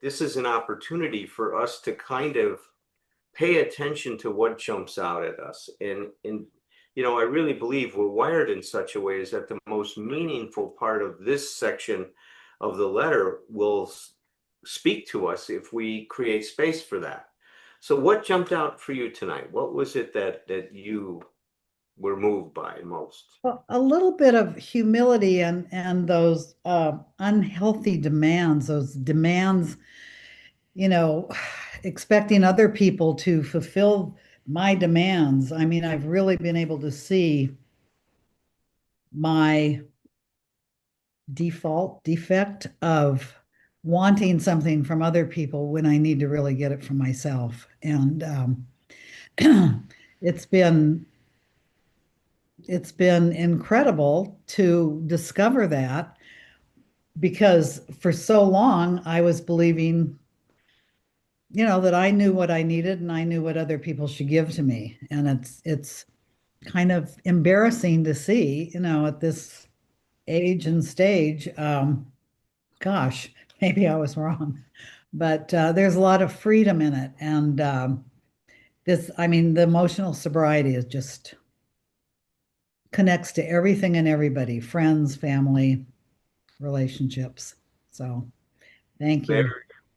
this is an opportunity for us to kind of pay attention to what jumps out at us. And I really believe we're wired in such a way is that the most meaningful part of this section of the letter will speak to us if we create space for that. So what jumped out for you tonight? What was it that you were moved by most? Well, a little bit of humility and those unhealthy demands, those demands, you know, expecting other people to fulfill my demands. I mean, I've really been able to see my defect of wanting something from other people when I need to really get it from myself. And it's been it's been incredible to discover that because for so long I was believing, that I knew what I needed and I knew what other people should give to me. And it's kind of embarrassing to see, at this age and stage, gosh, maybe I was wrong. But there's a lot of freedom in it. And I mean, the emotional sobriety is just connects to everything and everybody, friends, family, relationships. So thank Very, you.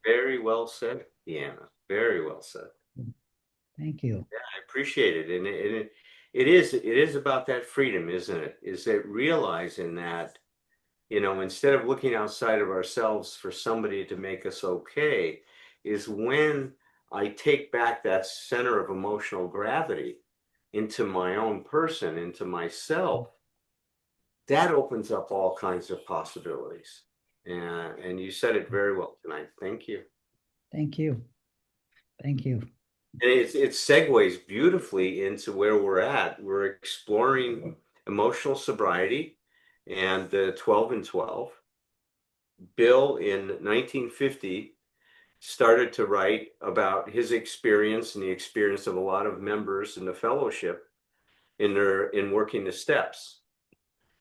very well said, Deanna. Very well said. Thank you. Yeah, I appreciate it. And it is about that freedom, isn't it? Is that realizing that, instead of looking outside of ourselves for somebody to make us okay, is when I take back that center of emotional gravity into my own person, into myself, that opens up all kinds of possibilities. And you said it very well tonight. Thank you. Thank you. Thank you. And it segues beautifully into where we're at. We're exploring emotional sobriety and the 12 and 12. Bill in 1950 started to write about his experience and the experience of a lot of members in the fellowship in working the steps.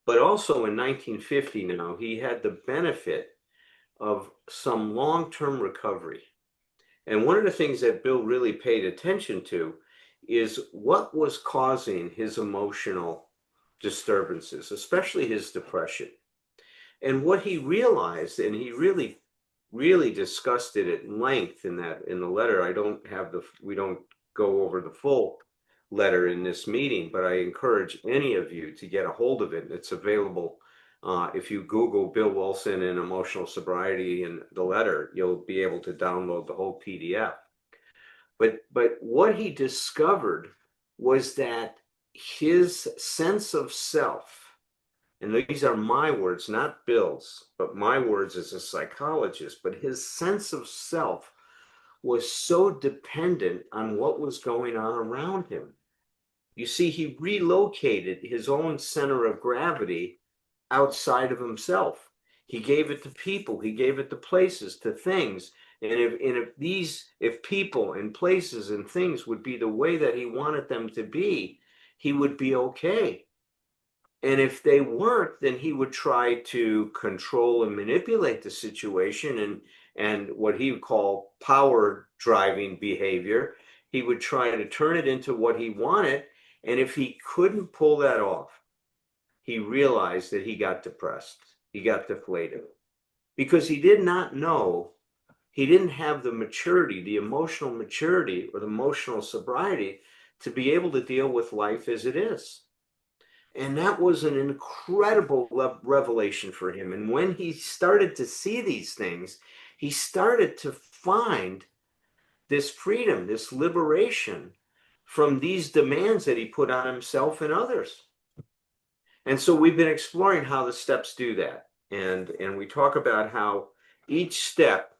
But also in 1950 now, he had the benefit of some long-term recovery. And one of the things that Bill really paid attention to is what was causing his emotional disturbances, especially his depression. And what he realized, and he really, really discussed it at length in the letter. We don't go over the full letter in this meeting, but I encourage any of you to get a hold of it. It's available. If you Google Bill Wilson and emotional sobriety and the letter, you'll be able to download the whole PDF. But what he discovered was that his sense of self, and these are my words, not Bill's, but my words as a psychologist, but his sense of self was so dependent on what was going on around him. You see, he relocated his own center of gravity outside of himself. He gave it to people, he gave it to places, to things. And if people and places and things would be the way that he wanted them to be, he would be okay. And if they weren't, then he would try to control and manipulate the situation and what he would call power driving behavior. He would try to turn it into what he wanted. And if he couldn't pull that off, he realized that he got depressed. He got deflated because he did not know, he didn't have the maturity, the emotional maturity or the emotional sobriety to be able to deal with life as it is. And that was an incredible revelation for him. And when he started to see these things, he started to find this freedom, this liberation from these demands that he put on himself and others. And so we've been exploring how the steps do that. And we talk about how each step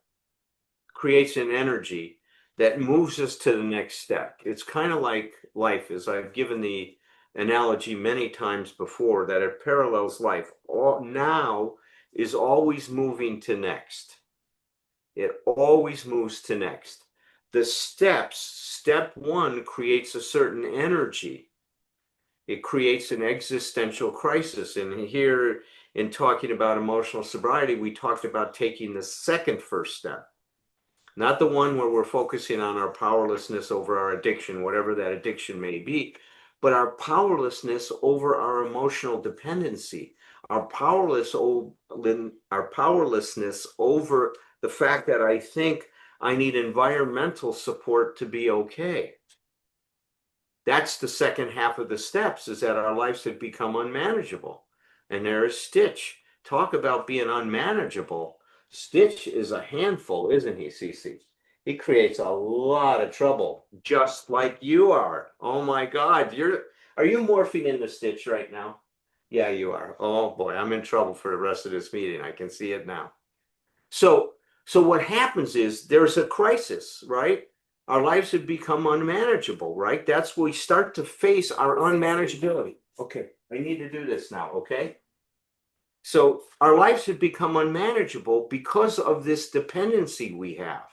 creates an energy that moves us to the next step. It's kind of like life, as I've given the analogy many times before, that it parallels life. All now is always moving to next. It always moves to next. The steps, step one creates a certain energy. It creates an existential crisis. And here in talking about emotional sobriety, we talked about taking the second first step. not the one where we're focusing on our powerlessness over our addiction, whatever that addiction may be, but our powerlessness over our emotional dependency, our powerlessness over the fact that I think I need environmental support to be okay. That's the second half of the steps, is that our lives have become unmanageable. And there is Stitch. Talk about being unmanageable. Stitch is a handful, isn't he, Cece? He creates a lot of trouble, just like you are. Oh my God, are you morphing into Stitch right now? Yeah, you are. Oh boy, I'm in trouble for the rest of this meeting. I can see it now. So, so what happens is there's a crisis, right? Our lives have become unmanageable, right? That's when we start to face our unmanageability. Okay, I need to do this now, okay? So our lives have become unmanageable because of this dependency we have,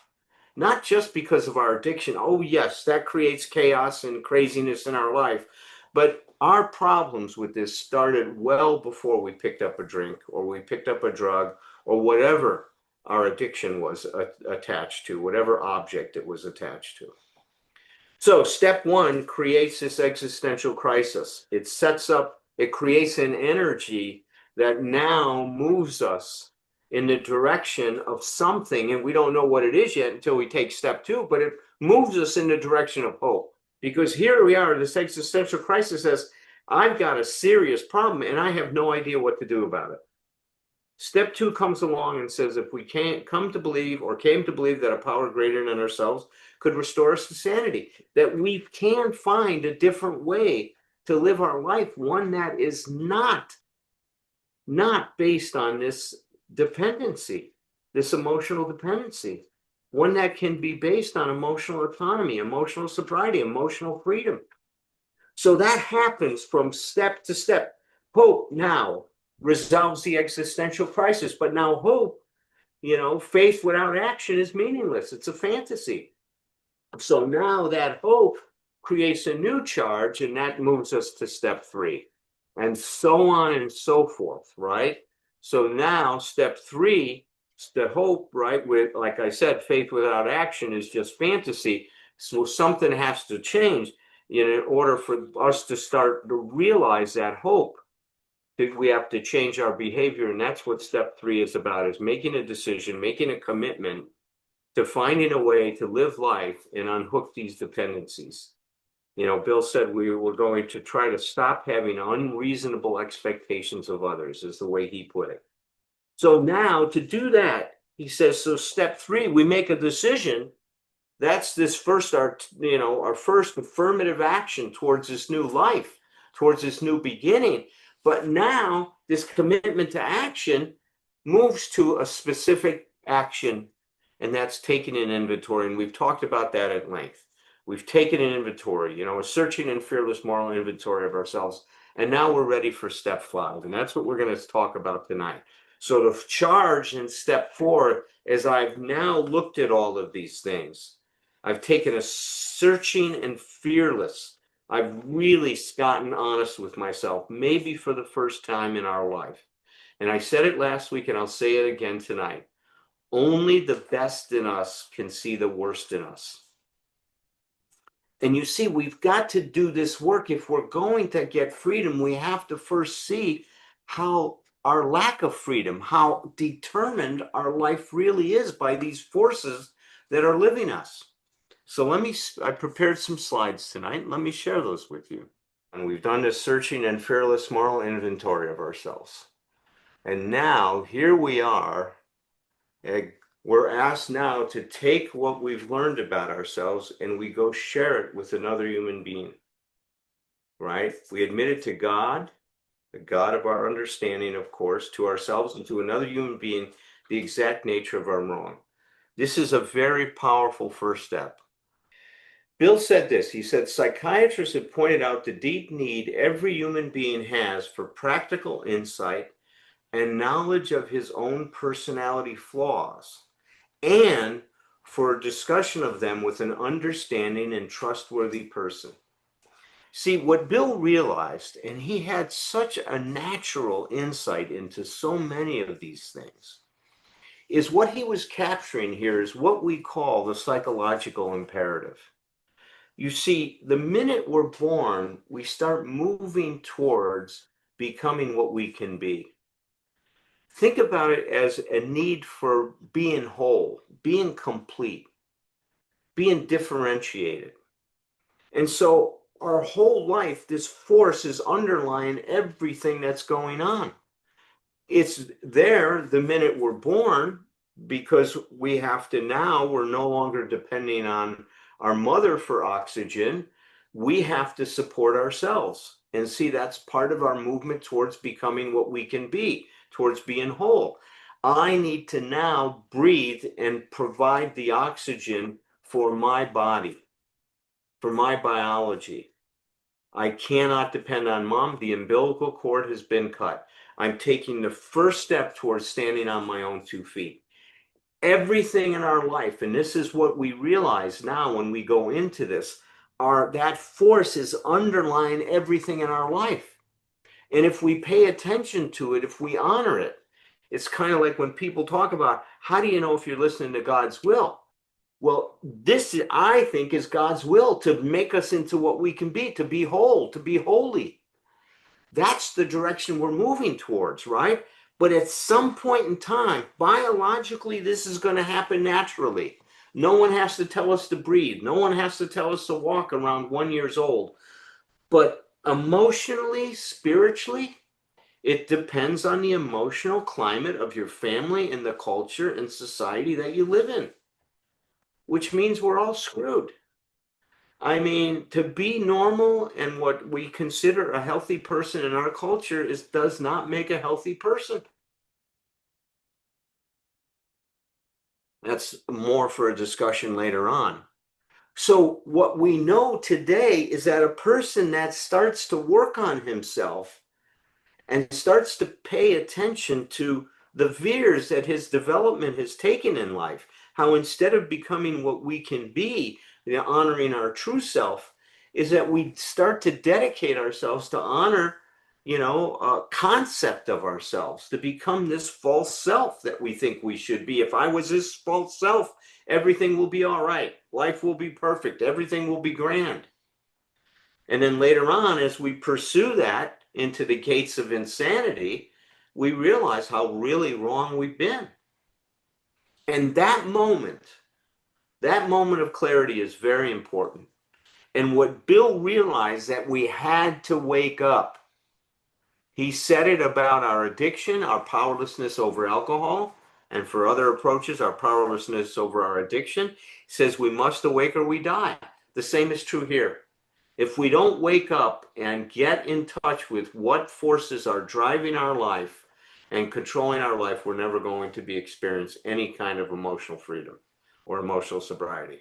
not just because of our addiction. Oh, yes, that creates chaos and craziness in our life. But our problems with this started well before we picked up a drink or we picked up a drug or whatever our addiction was attached to, whatever object it was attached to. So step one creates this existential crisis. It creates an energy that now moves us in the direction of something, and we don't know what it is yet until we take step two, but it moves us in the direction of hope. Because here we are, this existential crisis says, I've got a serious problem and I have no idea what to do about it. Step two comes along and says, if we can't come to believe or came to believe that a power greater than ourselves could restore us to sanity, that we can find a different way to live our life, one that is not based on this dependency, this emotional dependency, one that can be based on emotional autonomy, emotional sobriety, emotional freedom. So that happens from step to step. Hope now resolves the existential crisis, but now hope, faith without action is meaningless. It's a fantasy. So now that hope creates a new charge, and that moves us to step three, and so on and so forth, right? So now step three, the hope, right? With, like I said, faith without action is just fantasy. So something has to change in order for us to start to realize that hope. We have to change our behavior, and that's what step three is about: is making a decision, making a commitment to finding a way to live life and unhook these dependencies. Bill said we were going to try to stop having unreasonable expectations of others, is the way he put it. So now to do that, he says, so step three, we make a decision. That's this first, our first affirmative action towards this new life, towards this new beginning. But now this commitment to action moves to a specific action, and that's taking an inventory. And we've talked about that at length. We've taken an inventory, a searching and fearless moral inventory of ourselves. And now we're ready for step five. And that's what we're going to talk about tonight. So the charge in step four is, I've now looked at all of these things. I've taken a searching and fearless. I've really gotten honest with myself, maybe for the first time in our life. And I said it last week, and I'll say it again tonight. Only the best in us can see the worst in us. And you see, we've got to do this work. If we're going to get freedom, we have to first see how our lack of freedom, how determined our life really is by these forces that are living us. So I prepared some slides tonight. Let me share those with you. And we've done this searching and fearless moral inventory of ourselves. And now here we are. We're asked now to take what we've learned about ourselves and we go share it with another human being, right? We admit it to God, the God of our understanding, of course, to ourselves and to another human being, the exact nature of our wrong. This is a very powerful first step. Bill said this. He said, psychiatrists have pointed out the deep need every human being has for practical insight and knowledge of his own personality flaws, and for a discussion of them with an understanding and trustworthy person. See, what Bill realized, and he had such a natural insight into so many of these things, is what he was capturing here is what we call the psychological imperative. You see, the minute we're born, we start moving towards becoming what we can be. Think about it as a need for being whole, being complete, being differentiated. And so our whole life, this force is underlying everything that's going on. It's there the minute we're born because we have to now, we're no longer depending on our mother for oxygen. We have to support ourselves. And see, that's part of our movement towards becoming what we can be, towards being whole. I need to now breathe and provide the oxygen for my body, for my biology. I cannot depend on mom. The umbilical cord has been cut. I'm taking the first step towards standing on my own 2 feet. Everything in our life, and this is what we realize now when we go into this, that force is underlying everything in our life. And if we pay attention to it, if we honor it, it's kind of like when people talk about how do you know if you're listening to God's will? Well, this, I think, is God's will to make us into what we can be, to be whole, to be holy. That's the direction we're moving towards, right? But at some point in time, biologically, this is going to happen naturally. No one has to tell us to breathe. No one has to tell us to walk around 1 year old. But emotionally, spiritually, it depends on the emotional climate of your family and the culture and society that you live in, which means we're all screwed. I mean, to be normal and what we consider a healthy person in our culture does not make a healthy person. That's more for a discussion later on. So what we know today is that a person that starts to work on himself and starts to pay attention to the veers that his development has taken in life, how instead of becoming what we can be, honoring our true self, is that we start to dedicate ourselves to honor, a concept of ourselves, to become this false self that we think we should be. If I was this false self, everything will be all right. Life will be perfect. Everything will be grand. And then later on, as we pursue that into the gates of insanity, we realize how really wrong we've been. And that moment of clarity is very important. And what Bill realized that we had to wake up. He said it about our addiction, our powerlessness over alcohol, and for other approaches, our powerlessness over our addiction. He says we must awake or we die. The same is true here. If we don't wake up and get in touch with what forces are driving our life and controlling our life, we're never going to be experience any kind of emotional freedom or emotional sobriety.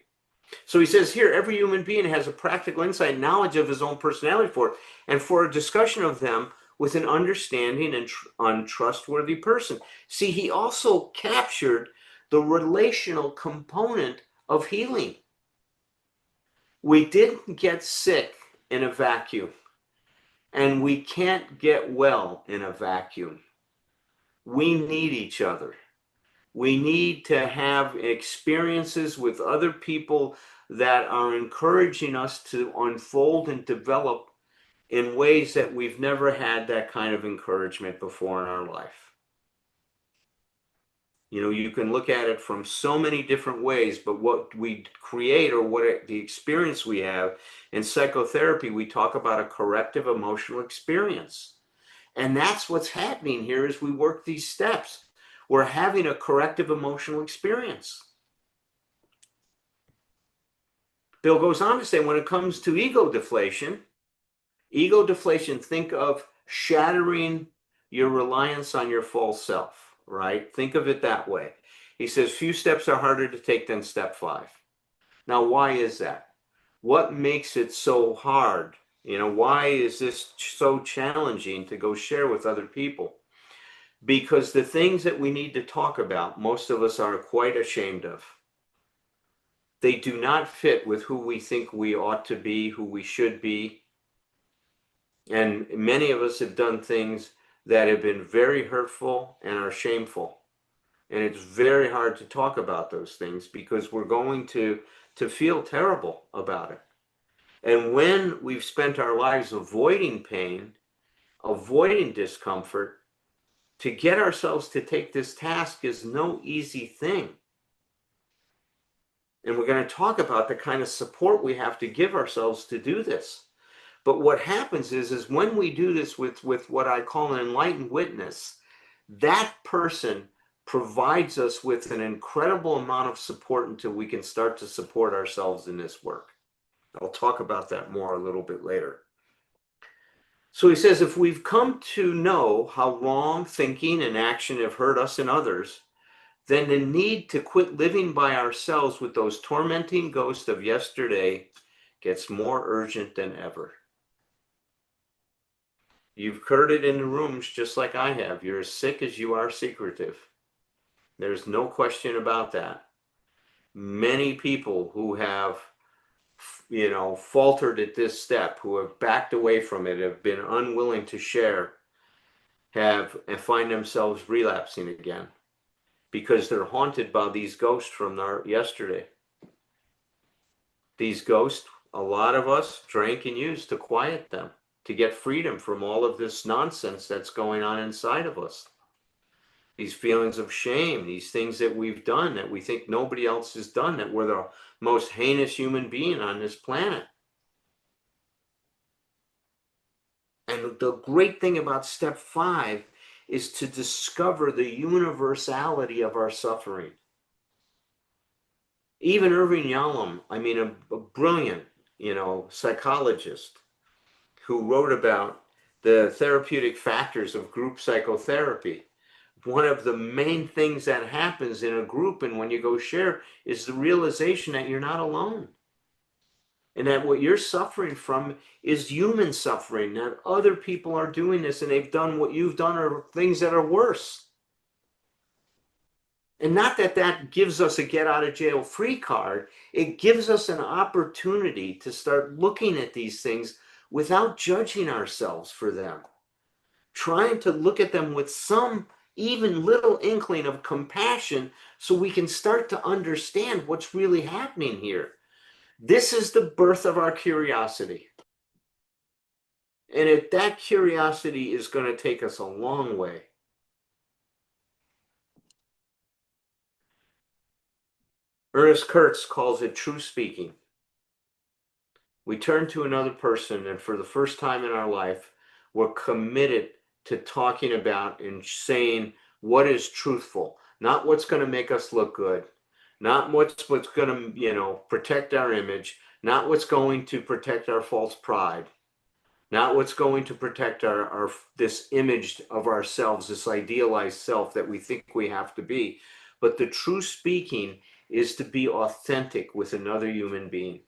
So he says here, every human being has a practical insight, knowledge of his own personality for it, and for a discussion of them with an understanding and untrustworthy person. See, he also captured the relational component of healing. We didn't get sick in a vacuum, and we can't get well in a vacuum. We need each other. We need to have experiences with other people that are encouraging us to unfold and develop in ways that we've never had that kind of encouragement before in our life. You can look at it from so many different ways, but what we create or the experience we have in psychotherapy, we talk about a corrective emotional experience. And that's what's happening here as we work these steps. We're having a corrective emotional experience. Bill goes on to say, when it comes to ego deflation, think of shattering your reliance on your false self, right? Think of it that way. He says, few steps are harder to take than step 5. Now, why is that? What makes it so hard? Why is this so challenging to go share with other people? Because the things that we need to talk about, most of us are quite ashamed of. They do not fit with who we think we ought to be, who we should be. And many of us have done things that have been very hurtful and are shameful. And it's very hard to talk about those things because we're going to feel terrible about it. And when we've spent our lives avoiding pain, avoiding discomfort, to get ourselves to take this task is no easy thing. And we're going to talk about the kind of support we have to give ourselves to do this. But what happens is when we do this with what I call an enlightened witness, that person provides us with an incredible amount of support until we can start to support ourselves in this work. I'll talk about that more a little bit later. So he says, if we've come to know how wrong thinking and action have hurt us and others, then the need to quit living by ourselves with those tormenting ghosts of yesterday gets more urgent than ever. You've heard it in the rooms just like I have. You're as sick as you are secretive. There's no question about that. Many people who have, faltered at this step, who have backed away from it, have been unwilling to share, have and find themselves relapsing again because they're haunted by these ghosts from our yesterday. These ghosts, a lot of us drank and used to quiet them, to get freedom from all of this nonsense that's going on inside of us. These feelings of shame, these things that we've done that we think nobody else has done, that we're the most heinous human being on this planet. And the great thing about step 5 is to discover the universality of our suffering. Even Irving Yalom, a brilliant, psychologist who wrote about the therapeutic factors of group psychotherapy. One of the main things that happens in a group and when you go share is the realization that you're not alone. And that what you're suffering from is human suffering, that other people are doing this and they've done what you've done or things that are worse. And not that that gives us a get out of jail free card, it gives us an opportunity to start looking at these things without judging ourselves for them, trying to look at them with some even little inkling of compassion so we can start to understand what's really happening here. This is the birth of our curiosity. And that curiosity is going to take us a long way. Ernest Kurtz calls it true speaking. We turn to another person, and for the first time in our life, we're committed to talking about and saying what is truthful, not what's going to make us look good, not what's going to, protect our image, not what's going to protect our false pride, not what's going to protect our this image of ourselves, this idealized self that we think we have to be. But the true speaking is to be authentic with another human being.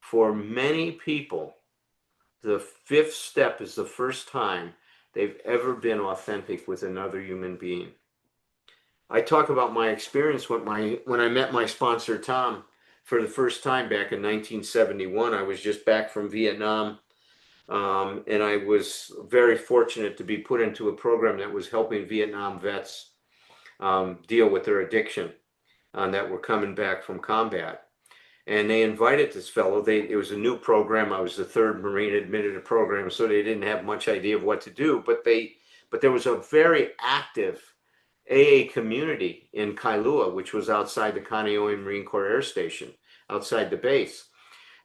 For many people, the 5th step is the first time they've ever been authentic with another human being. I talk about my experience when I met my sponsor, Tom, for the first time back in 1971. I was just back from Vietnam, and I was very fortunate to be put into a program that was helping Vietnam vets deal with their addiction that were coming back from combat. And they invited this fellow. It was a new program. I was the 3rd Marine admitted to program, so they didn't have much idea of what to do. But there was a very active AA community in Kailua, which was outside the Kaneohe Marine Corps Air Station, outside the base.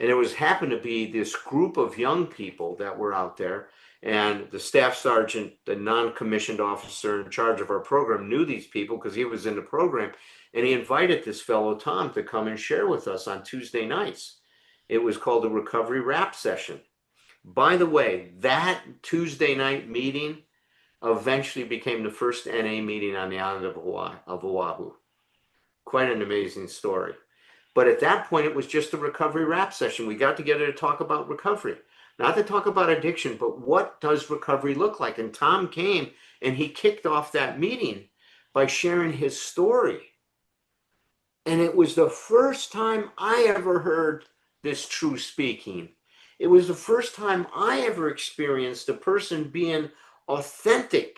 And it happened to be this group of young people that were out there. And the staff sergeant, the non-commissioned officer in charge of our program, knew these people because he was in the program. And he invited this fellow, Tom, to come and share with us on Tuesday nights. It was called the Recovery Rap Session. By the way, that Tuesday night meeting eventually became the first NA meeting on the island of Oahu. Quite an amazing story. But at that point, it was just a recovery rap session. We got together to talk about recovery, not to talk about addiction, but what does recovery look like? And Tom came and he kicked off that meeting by sharing his story. And it was the first time I ever heard this true speaking. It was the first time I ever experienced a person being authentic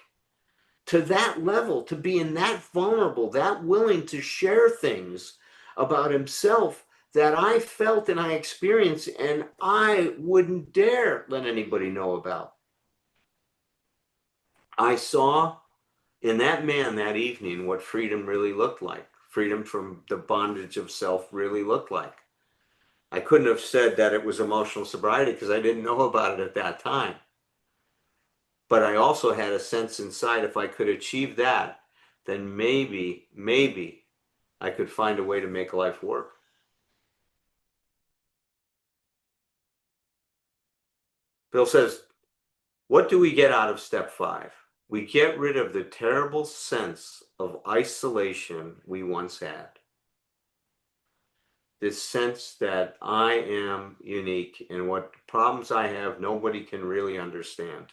to that level, to being that vulnerable, that willing to share things about himself that I felt and I experienced and I wouldn't dare let anybody know about. I saw in that man that evening what freedom really looked like. Freedom from the bondage of self really looked like. I couldn't have said that it was emotional sobriety because I didn't know about it at that time. But I also had a sense inside if I could achieve that, then maybe I could find a way to make life work. Bill says, what do we get out of step 5? We get rid of the terrible sense of isolation we once had. This sense that I am unique and what problems I have, nobody can really understand.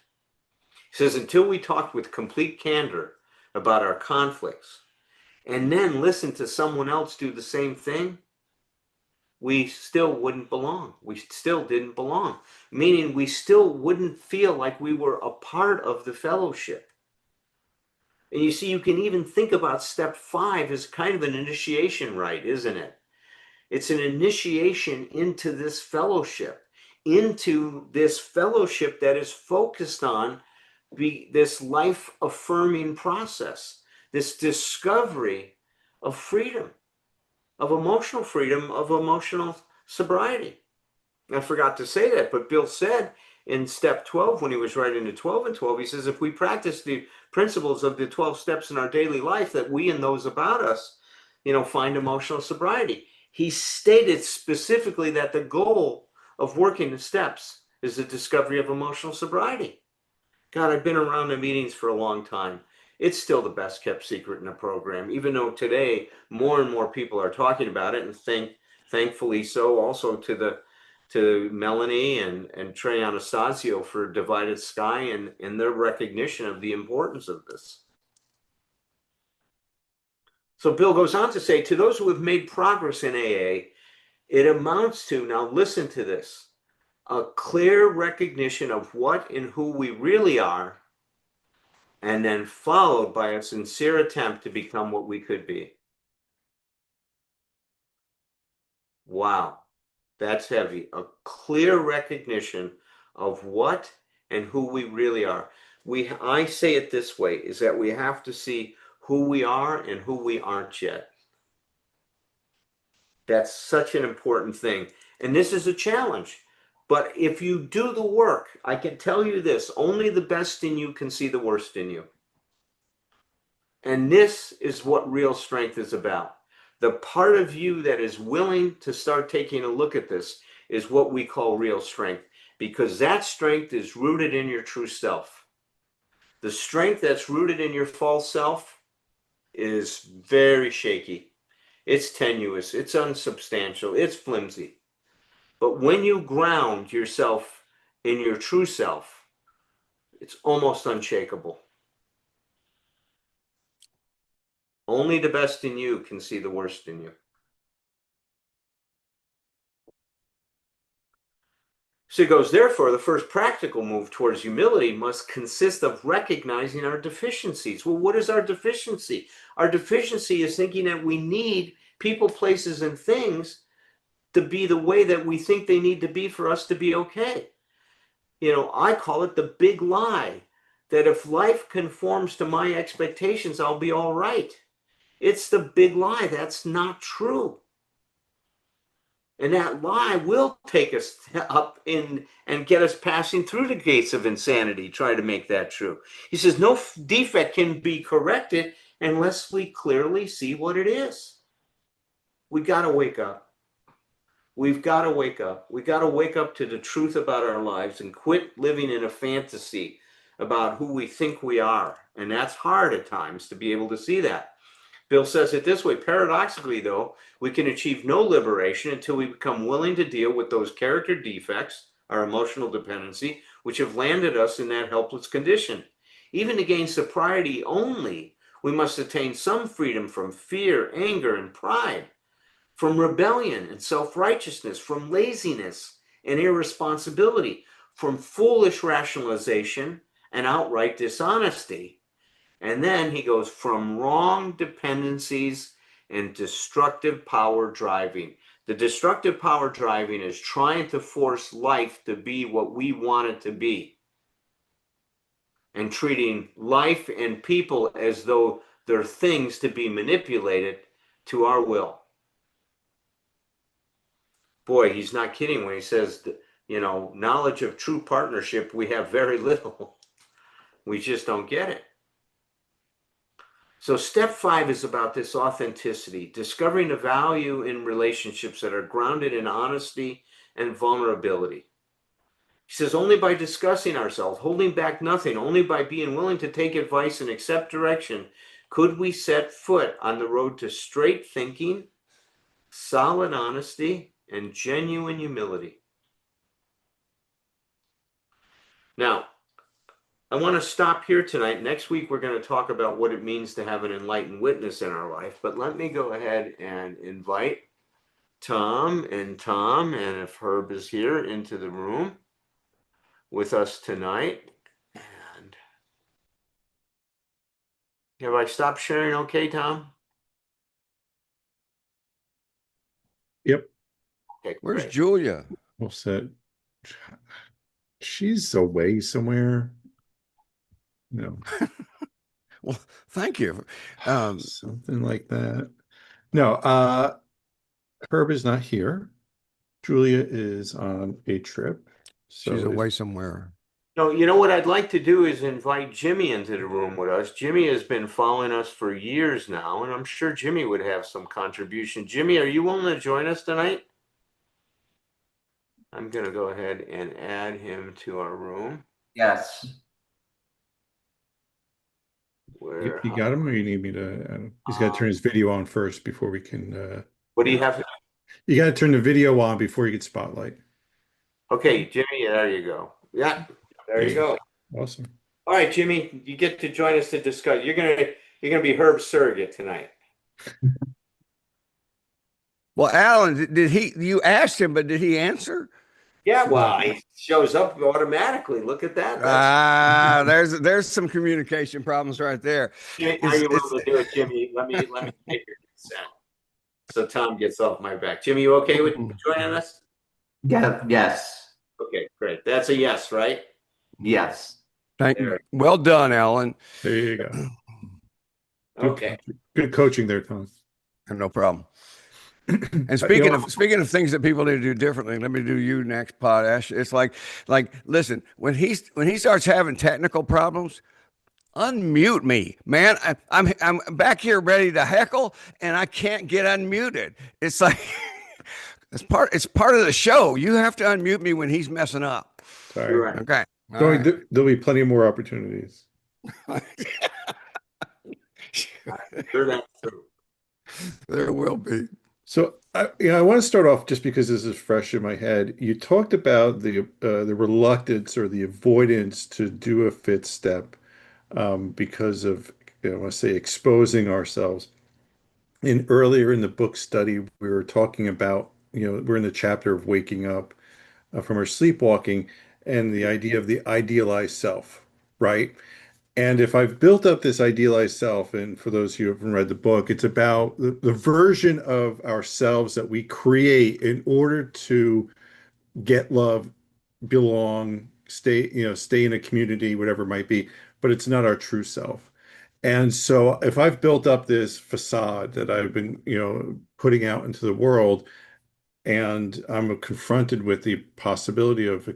He says, until we talked with complete candor about our conflicts and then listen to someone else do the same thing, we still wouldn't belong. We still didn't belong, meaning we still wouldn't feel like we were a part of the fellowship. And you see, you can even think about step 5 as kind of an initiation rite, isn't it? It's an initiation into this fellowship that is focused on this life affirming process, this discovery of freedom, of emotional sobriety. I forgot to say that, but Bill said in step 12, when he was writing the 12 and 12, he says, if we practice the principles of the 12 steps in our daily life, that we and those about us, find emotional sobriety. He stated specifically that the goal of working the steps is the discovery of emotional sobriety. God, I've been around the meetings for a long time. It's still the best kept secret in the program, even though today more and more people are talking about it, and thankfully so also to Melanie and Trey Anastasio for Divided Sky and their recognition of the importance of this. So Bill goes on to say, to those who have made progress in AA, it amounts to, now listen to this, a clear recognition of what and who we really are, and then followed by a sincere attempt to become what we could be. Wow, that's heavy. A clear recognition of what and who we really are. I say it this way, is that we have to see who we are and who we aren't yet. That's such an important thing. And this is a challenge. But if you do the work, I can tell you this, only the best in you can see the worst in you. And this is what real strength is about. The part of you that is willing to start taking a look at this is what we call real strength, because that strength is rooted in your true self. The strength that's rooted in your false self is very shaky. It's tenuous, it's unsubstantial, it's flimsy. But when you ground yourself in your true self, it's almost unshakable. Only the best in you can see the worst in you. So he goes, therefore, the first practical move towards humility must consist of recognizing our deficiencies. Well, what is our deficiency? Our deficiency is thinking that we need people, places, and things to be the way that we think they need to be for us to be okay. I call it the big lie, that if life conforms to my expectations, I'll be all right. It's the big lie. That's not true. And that lie will take us up in and get us passing through the gates of insanity, try to make that true. He says, no defect can be corrected unless we clearly see what it is. We got to wake up. We've got to wake up. We got to wake up to the truth about our lives and quit living in a fantasy about who we think we are. And that's hard at times to be able to see that. Bill says it this way, paradoxically, though, we can achieve no liberation until we become willing to deal with those character defects, our emotional dependency, which have landed us in that helpless condition. Even to gain sobriety only, we must attain some freedom from fear, anger, and pride, from rebellion and self-righteousness, from laziness and irresponsibility, from foolish rationalization and outright dishonesty, And then he goes from wrong dependencies and destructive power driving. The destructive power driving is trying to force life to be what we want it to be and treating life and people as though they're things to be manipulated to our will. Boy, he's not kidding when he says, knowledge of true partnership, we have very little. We just don't get it. So, step 5 is about this authenticity, discovering the value in relationships that are grounded in honesty and vulnerability. He says, only by discussing ourselves, holding back nothing, only by being willing to take advice and accept direction, could we set foot on the road to straight thinking, solid honesty, and genuine humility. Now, I want to stop here tonight. Next week, we're going to talk about what it means to have an enlightened witness in our life. But let me go ahead and invite Tom, and if Herb is here, into the room with us tonight. And have I stopped sharing okay, Tom? Yep. Okay, Where's great. Julia? Well said. She's away somewhere. No, Well, thank you. something like that. No, Herb is not here. Julia is on a trip. She's away somewhere. No, you know what I'd like to do is invite Jimmy into the room with us. Jimmy has been following us for years now, and I'm sure Jimmy would have some contribution. Jimmy, are you willing to join us tonight? I'm going to go ahead and add him to our room. Yes. You got him, or you need me to? He's got to turn his video on first before we can. What do you have? You got to turn the video on before you get spotlight. Okay, Jimmy, there you go. Yeah, there you go. Awesome. All right, Jimmy, you get to join us to discuss. You're gonna be Herb's surrogate tonight. Well, Alan, you asked him, but did he answer? Yeah, well, he shows up automatically. Look at that. There's some communication problems right there. Are you willing to do it, Jimmy? Let me take your consent. So Tom gets off my back. Jimmy, you okay with joining us? Yeah. Yes. Okay, great. That's a yes, right? Yes. Thank you. Well done, Alan. There you go. Okay. Good coaching there, Tom. No problem. And speaking of things that people need to do differently, let me do you next, Potash. It's like listen, when he starts having technical problems, unmute me, man. I'm back here ready to heckle, and I can't get unmuted. It's like it's part of the show. You have to unmute me when he's messing up. Sorry. Right. Okay. There'll be plenty more opportunities. Sure, that's true. There will be. So I want to start off just because this is fresh in my head. You talked about the reluctance or the avoidance to do a fifth step because of, I want to say, exposing ourselves. And earlier in the book study, we were talking about, we're in the chapter of waking up from our sleepwalking and the idea of the idealized self, right? And if I've built up this idealized self, and for those of you who haven't read the book, it's about the version of ourselves that we create in order to get love, belong, stay in a community, whatever it might be, but it's not our true self. And so if I've built up this facade that I've been, putting out into the world, and I'm confronted with the possibility of,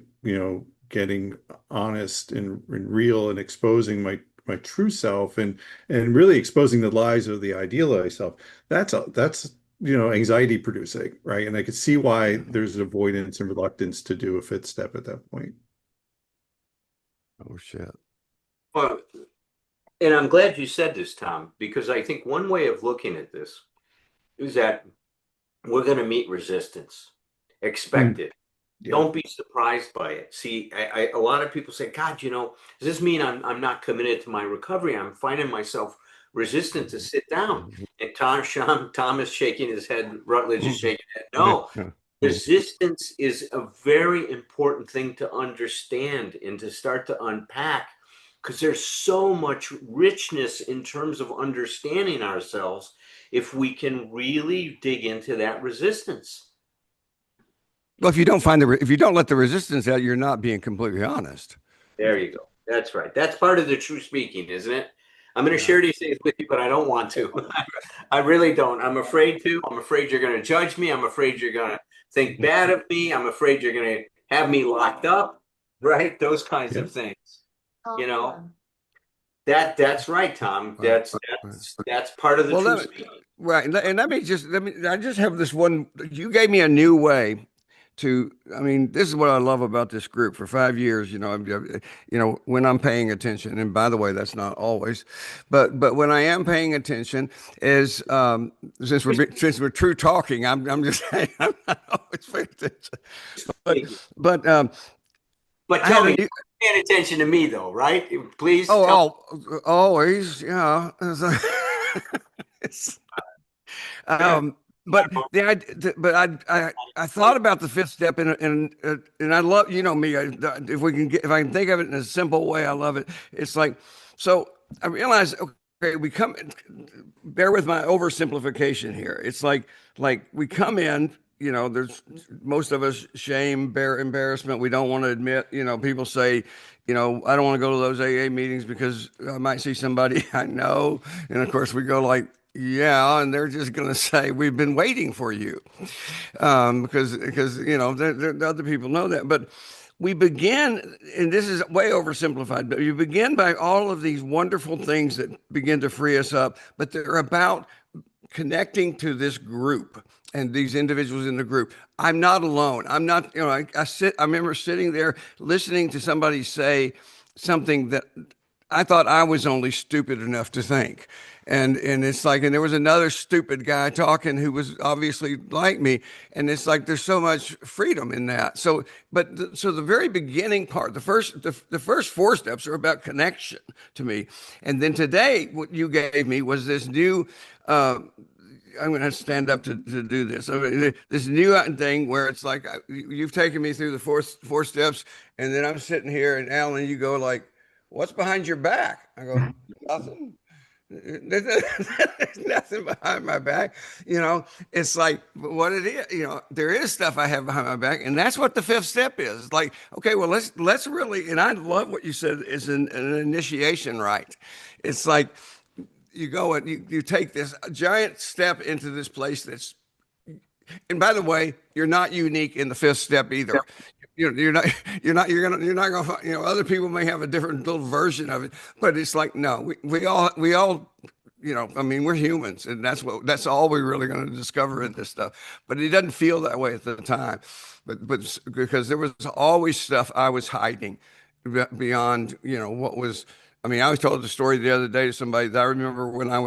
getting honest and real and exposing my true self and really exposing the lies of the idealized self. That's anxiety producing, right? And I could see why there's avoidance and reluctance to do a fifth step at that point. Oh shit. Well, and I'm glad you said this, Tom, because I think one way of looking at this is that we're going to meet resistance. Expect it. Yeah. Don't be surprised by it. See, a lot of people say, God, does this mean I'm not committed to my recovery? I'm finding myself resistant to sit down. And Tom is shaking his head. Rutledge is shaking his head. No, resistance is a very important thing to understand and to start to unpack, because there's so much richness in terms of understanding ourselves if we can really dig into that resistance. Well, if you don't if you don't let the resistance out, you're not being completely honest. There you go. That's right. That's part of the true speaking, isn't it? I'm going to Yeah. share these things with you, but I don't want to. I really don't. I'm afraid to. I'm afraid you're going to judge me. I'm afraid you're going to think bad of me. I'm afraid you're going to have me locked up, right? Those kinds Yeah. of things. You know, that's right, Tom. Right. That's part of the Well, true speaking. right. And I just have this one. You gave me a new way to, I mean, this is what I love about this group. For 5 years, when I'm paying attention, and by the way, that's not always, but when I am paying attention is, since we're true talking, I'm just saying I'm not always paying attention. But, but, But I tell had a me, new, you're paying attention to me, though, right? Please tell me. always, yeah. It's, Um, but I thought about the fifth step and I love, me. If I can think of it in a simple way, I love it. It's like, so I realize, okay, bear with my oversimplification here. It's like we come in, there's most of us shame, embarrassment. We don't want to admit, people say, I don't want to go to those AA meetings because I might see somebody I know. And of course we go like, yeah, and they're just going to say, we've been waiting for you. Because the other people know that. But we begin, and this is way oversimplified, but you begin by all of these wonderful things that begin to free us up, but they're about connecting to this group and these individuals in the group. I'm not alone. I'm not, I remember sitting there listening to somebody say something that I thought I was only stupid enough to think. And it's like, and there was another stupid guy talking who was obviously like me. And it's like, there's so much freedom in that. So, so the very beginning part, the first four steps are about connection to me. And then today, what you gave me was this new, I'm going to stand up to do this. I mean, this new thing where it's like, you've taken me through the four steps. And then I'm sitting here and Alan, you go like, what's behind your back? I go, nothing. There's nothing behind my back. It's like what it is. There is stuff I have behind my back, and that's what the fifth step is. Like, okay, well, let's really. And I love what you said is an initiation rite. It's like you go and you take this giant step into this place that's. And by the way, you're not unique in the fifth step either. You're not you're not gonna other people may have a different little version of it, but it's like no, we all I mean, we're humans, and that's all we're really going to discover in this stuff. But it doesn't feel that way at the time, but because there was always stuff I was hiding beyond what was. I mean, I was told the story the other day to somebody that I remember when I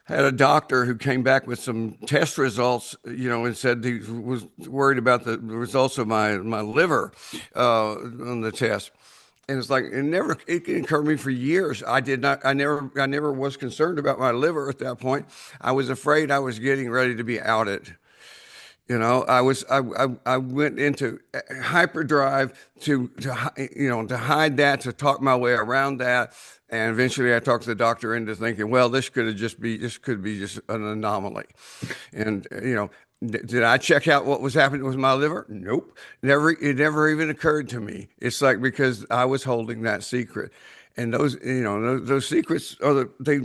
had a doctor who came back with some test results, and said he was worried about the results of my liver on the test. And it's like it occurred to me for years. I never was concerned about my liver at that point. I was afraid I was getting ready to be outed. I went into hyperdrive to hide that, to talk my way around that. And eventually I talked the doctor into thinking, well, this could be just an anomaly. And, did I check out what was happening with my liver? Nope. It never even occurred to me. It's like, because I was holding that secret, and those secrets they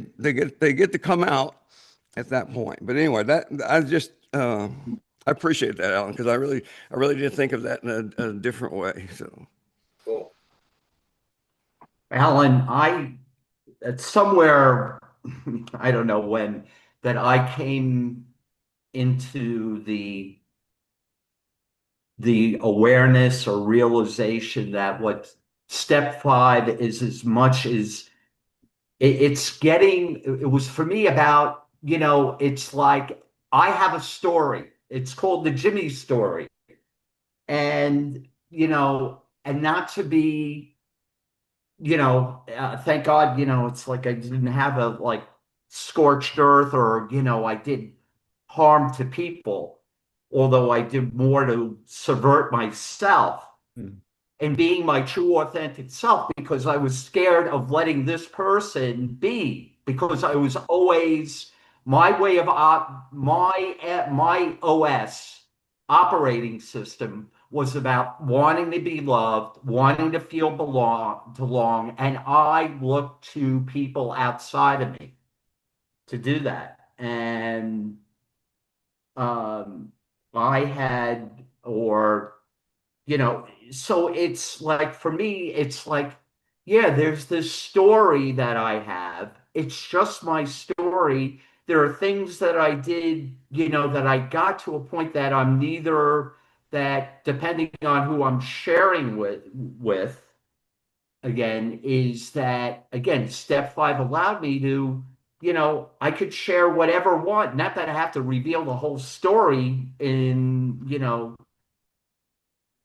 get to come out at that point. But anyway, I appreciate that, Alan, because I really did think of that in a different way. So, Cool. Alan, it's somewhere, I don't know when, that I came into the awareness or realization that what step five is, as much as it's getting, it was for me about, it's like I have a story. It's called the Jimmy story. And, and not to be, thank God, it's like I didn't have a like scorched earth, or, I did harm to people, although I did more to subvert myself. Mm. and being my true authentic self because I was scared of letting this person be because I was always my way of my OS operating system was about wanting to be loved, wanting to feel belong, and I looked to people outside of me to do that. And um, I had, or so it's like for me, it's like, yeah, there's this story that I have. It's just my story. There are things that I did, that I got to a point that I'm neither that depending on who I'm sharing with again, is that again, step five allowed me to, I could share whatever one, not that I have to reveal the whole story in,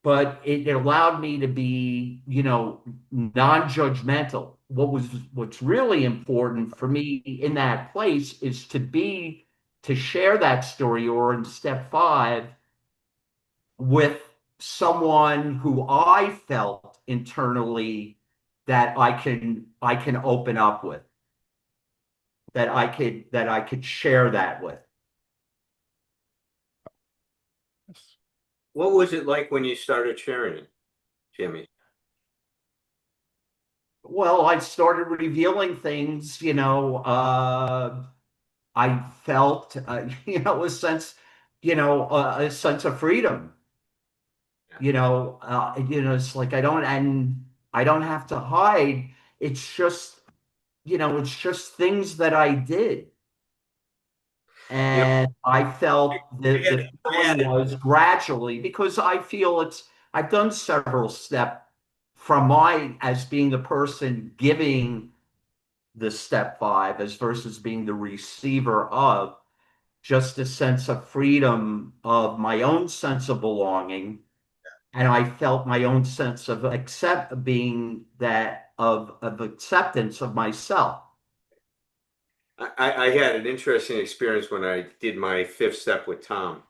but it allowed me to be, non-judgmental. What's really important for me in that place is to share that story or in step five with someone who I felt internally that I can open up with, that I could share that with. What was it like when you started sharing it, Jimmy? Well, I started revealing things, I felt, a sense of freedom. It's like I don't have to hide. It's just, it's just things that I did. You know, And I felt I that had, the I feeling had was gradually because I feel I've done several steps from my as being the person giving the step five as versus being the receiver of just a sense of freedom of my own sense of belonging. And I felt my own sense of being that of acceptance of myself. I had an interesting experience when I did my fifth step with Tom.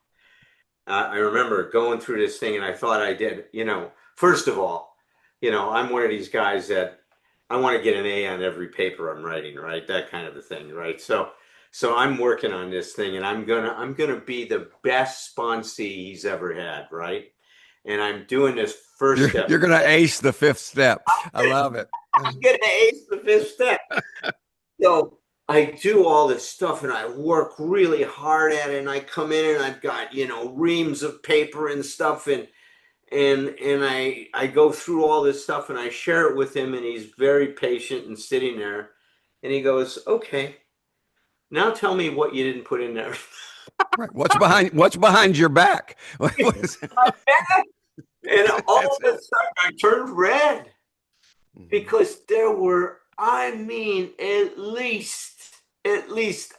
I remember going through this thing and I thought I did, first of all, I'm one of these guys that I want to get an A on every paper I'm writing, right? That kind of a thing, right? So I'm working on this thing and I'm gonna be the best sponsee he's ever had, right? And I'm doing this first step. You're gonna ace the fifth step. I love it. I'm gonna ace the fifth step. So I do all this stuff and I work really hard at it and I come in and I've got, reams of paper and stuff and I go through all this stuff and I share it with him and he's very patient and sitting there and he goes, "Okay, now tell me what you didn't put in there." Right. What's behind your back? And all That's of a it. sudden I turned red Mhm. because there were, I mean, at least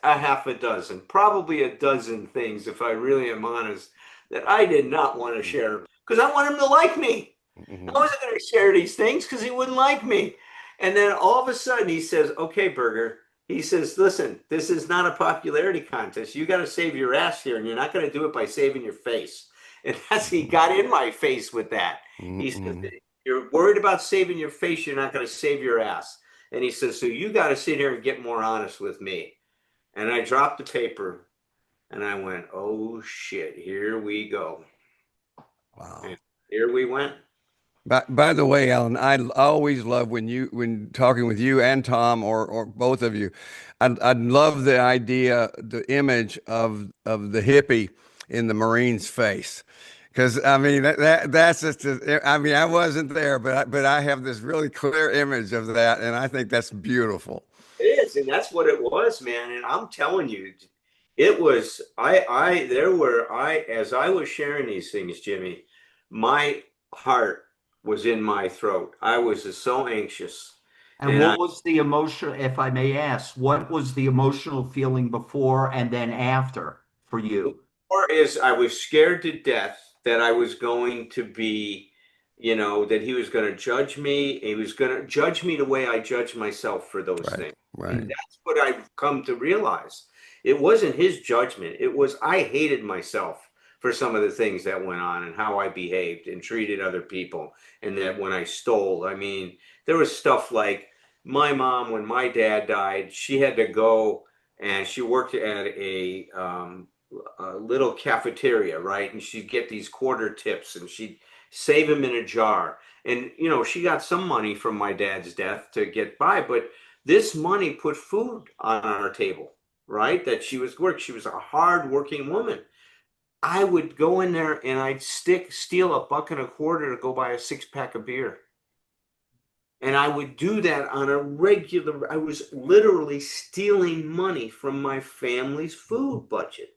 a half a dozen, probably a dozen things, if I really am honest, that I did not want to share because I want him to like me. I Mhm. wasn't going to share these things because he wouldn't like me. And then all of a sudden he says, "Okay, Berger." He says, "Listen, this is not a popularity contest. You got to save your ass here, and you're not going to do it by saving your face." And he got in my face with that. He says, Mhm. "You're worried about saving your face. You're not going to save your ass." And he says, "So you got to sit here and get more honest with me." And I dropped the paper and I went, "Oh shit, here we go." Wow. And here we went. By the way, Alan, I always love when talking with you and Tom or both of you. I'd love the idea, the image of the hippie in the Marine's face, because I mean that's just I mean I wasn't there, but I have this really clear image of that, and I think that's beautiful. It is, and that's what it was, man. And I'm telling you, it was as I was sharing these things, Jimmy, my heart was in my throat. I was just so anxious. And And I what was the emotion, if I may ask, what was the emotional feeling before and then after for you? Or is I was scared to death that I was going to be, that he was going to judge me. He was going to judge me the way I judge myself for those Right, things. And right. that's what I've come to realize. It wasn't his judgment. It was I hated myself for some of the things that went on and how I behaved and treated other people. And that when I stole, I mean, there was stuff like my mom, when my dad died, she had to go and she worked at a little cafeteria, right? And she'd get these quarter tips and she'd save them in a jar. And, you know, she got some money from my dad's death to get by, but this money put food on our table, right? That she was work. She was a hard working woman. I would go in there and I'd steal a buck and a quarter to go buy a 6 pack of beer. And I would do that on a regular, I was literally stealing money from my family's food budget.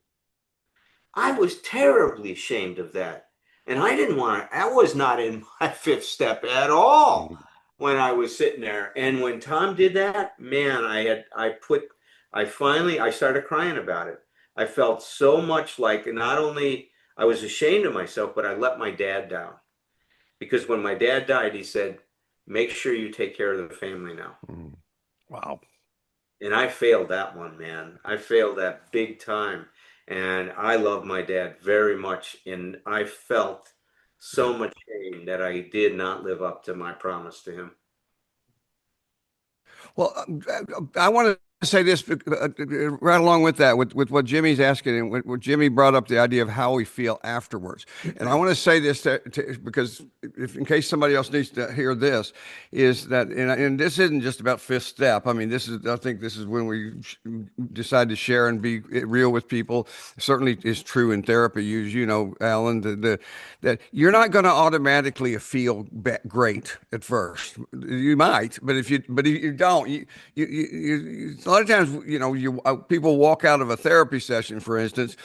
I was terribly ashamed of that. And I didn't want to, that was not in my fifth step at all when I was sitting there. And when Tom did that, man, I started crying about it. I felt so much like not only I was ashamed of myself, but I let my dad down. Because when my dad died, he said, make sure you take care of the family now. Wow. And I failed that one, man. I failed that big time. And I love my dad very much. And I felt so much shame that I did not live up to my promise to him. Well, I want to say this right along with that, with what Jimmy's asking, and what Jimmy brought up the idea of how we feel afterwards. And I want to say this because in case somebody else needs to hear this, is that, and this isn't just about fifth step. I mean, I think this is when we decide to share and be real with people. Certainly is true in therapy. You know, Alan, that you're not going to automatically feel great at first. You might, but if you don't, you a lot of times, you know, people walk out of a therapy session, for instance,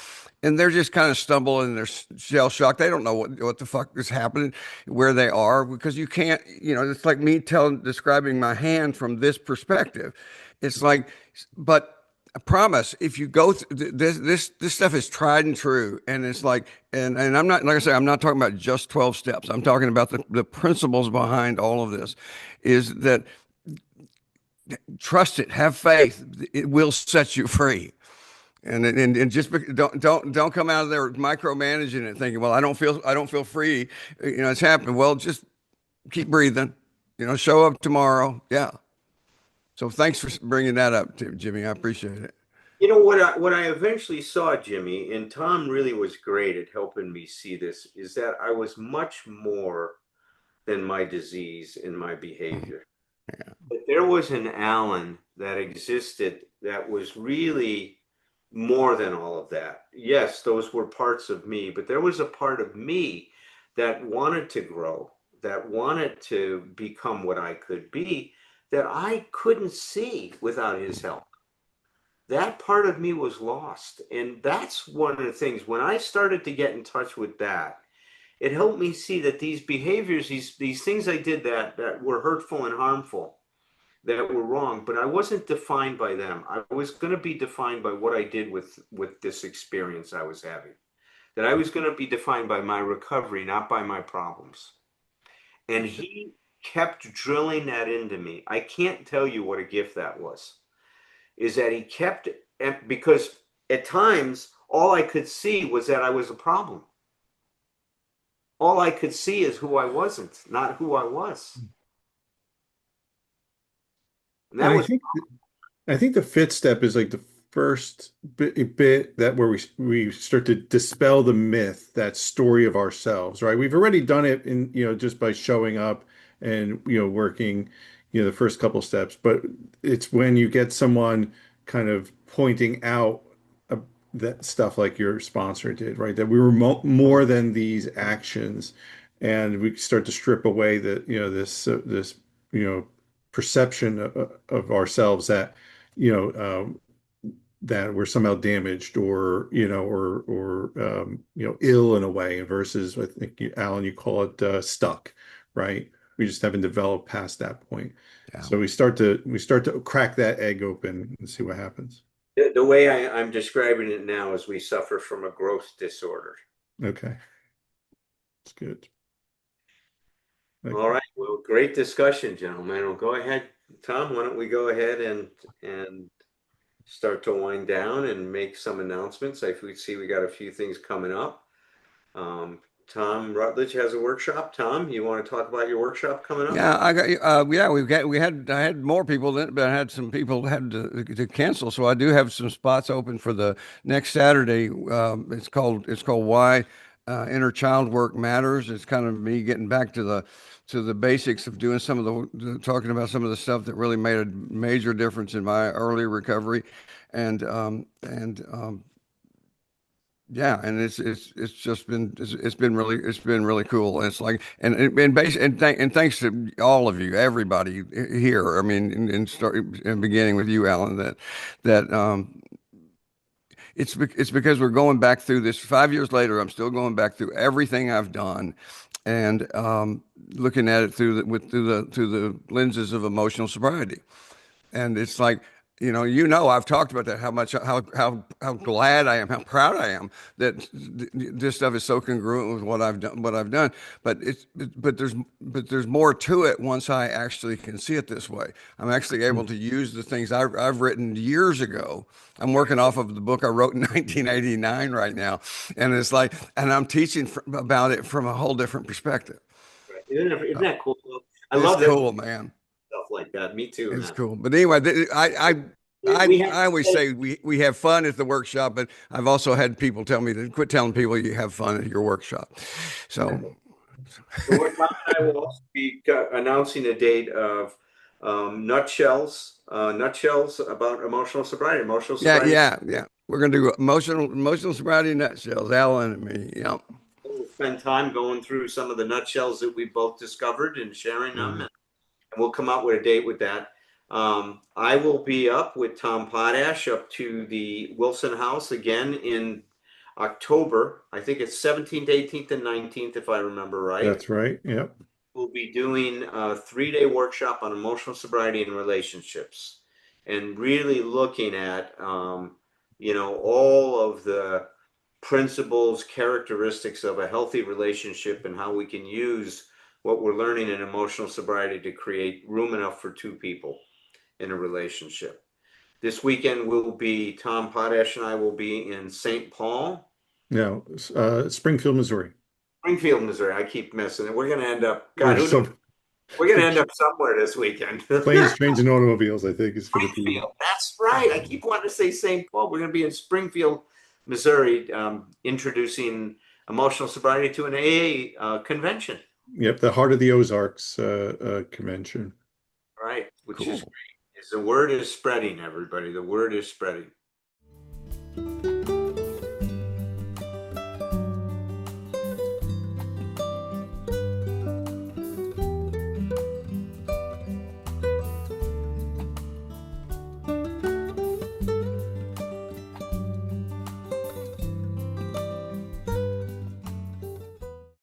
and they're just kind of stumbling, they're shell shocked. They don't know what the fuck is happening, where they are, because you can't, you know, it's like me describing my hand from this perspective. It's like, but I promise, if you go through this stuff is tried and true, and it's like, and I'm not, like I say, I'm not talking about just 12 steps. I'm talking about the principles behind all of this. Is that trust it, have faith, it will set you free. And just don't come out of there micromanaging it, thinking, well, I don't feel free. You know, it's happened. Well, just keep breathing. You know, show up tomorrow. Yeah. So thanks for bringing that up, Jimmy. I appreciate it. You know what I eventually saw, Jimmy, and Tom really was great at helping me see this, is that I was much more than my disease and my behavior. Yeah. But there was an Alan that existed that was really more than all of that. Yes, those were parts of me, but there was a part of me that wanted to grow, that wanted to become what I could be, that I couldn't see without his help. That part of me was lost. And that's one of the things when I started to get in touch with that, it helped me see that these behaviors, these things I did that were hurtful and harmful, that were wrong, but I wasn't defined by them. I was going to be defined by what I did with this experience I was having. That I was going to be defined by my recovery, not by my problems. And he kept drilling that into me. I can't tell you what a gift that was. Is that he kept, because at times all I could see was that I was a problem. All I could see is who I wasn't, not who I was. And And that was I think the fifth step is like the first bit that where we start to dispel the myth, that story of ourselves, right? We've already done it in, you know, just by showing up and, you know, working, you know, the first couple steps, but it's when you get someone kind of pointing out uh, that stuff like your sponsor did, right? That we were more than these actions, and we start to strip away the, you know, this, you know, perception of ourselves that, you know, that we're somehow damaged or, you know, you know, ill in a way, versus I think Alan, you call it stuck, right? We just haven't developed past that point. Yeah. So we start to crack that egg open and see what happens. the way I'm describing it now is we suffer from a growth disorder. Okay. It's good. Okay. All right. Well, great discussion, gentlemen. Well, go ahead, Tom. Why don't we go ahead and start to wind down and make some announcements? I see we got a few things coming up. Tom Rutledge has a workshop. Tom, you want to talk about your workshop coming up? Yeah, I had more people than, but I had some people had to cancel. So I do have some spots open for the next Saturday. It's called Why Inner Child Work Matters. It's kind of me getting back to the basics of doing some of talking about some of the stuff that really made a major difference in my early recovery, and yeah, and it's just been it's been really cool. And it's like and thanks to all of you, everybody here. I mean, in beginning with you, Alan, that it's because we're going back through this 5 years later. I'm still going back through everything I've done, and looking at it through the lenses of emotional sobriety. And it's like, I've talked about that, how glad I am, how proud I am that this stuff is so congruent with what I've done. But there's more to it once I actually can see it this way. I'm actually able to use the things I've written years ago. I'm working off of the book I wrote in 1989 right now. And it's like, and I'm teaching about it from a whole different perspective. Right. Isn't that cool? I It's love that cool, man. stuff like that. Me too, It's man. cool. But anyway, We have I always say we have fun at the workshop, but I've also had people tell me to quit telling people you have fun at your workshop. So Tom and I will also be announcing a date of nutshells about emotional sobriety. Emotional yeah, sobriety. yeah. We're gonna do emotional sobriety nutshells, Alan and me. Yeah. We'll spend time going through some of the nutshells that we both discovered and sharing them, and we'll come out with a date with that. I will be up with Tom Potash up to the Wilson House again in October. I think it's 17th, 18th, and 19th, if I remember right. That's right. Yep. We'll be doing a 3-day workshop on emotional sobriety and relationships, and really looking at, all of the principles, characteristics of a healthy relationship, and how we can use what we're learning in emotional sobriety to create room enough for two people in a relationship. This weekend will be Tom Potash and I will be in St. Paul, Now, Springfield, Missouri. Springfield, Missouri. I keep missing it. We're going to end up, God, Or some we're going to end up somewhere this weekend. planes, trains, and automobiles, I think, is for the P. Springfield. That's right. I keep wanting to say St. Paul. We're going to be in Springfield, Missouri, introducing emotional sobriety to an AA convention. Yep, the Heart of the Ozarks convention. Right, which is Cool. great. The word is spreading, everybody. The word is spreading.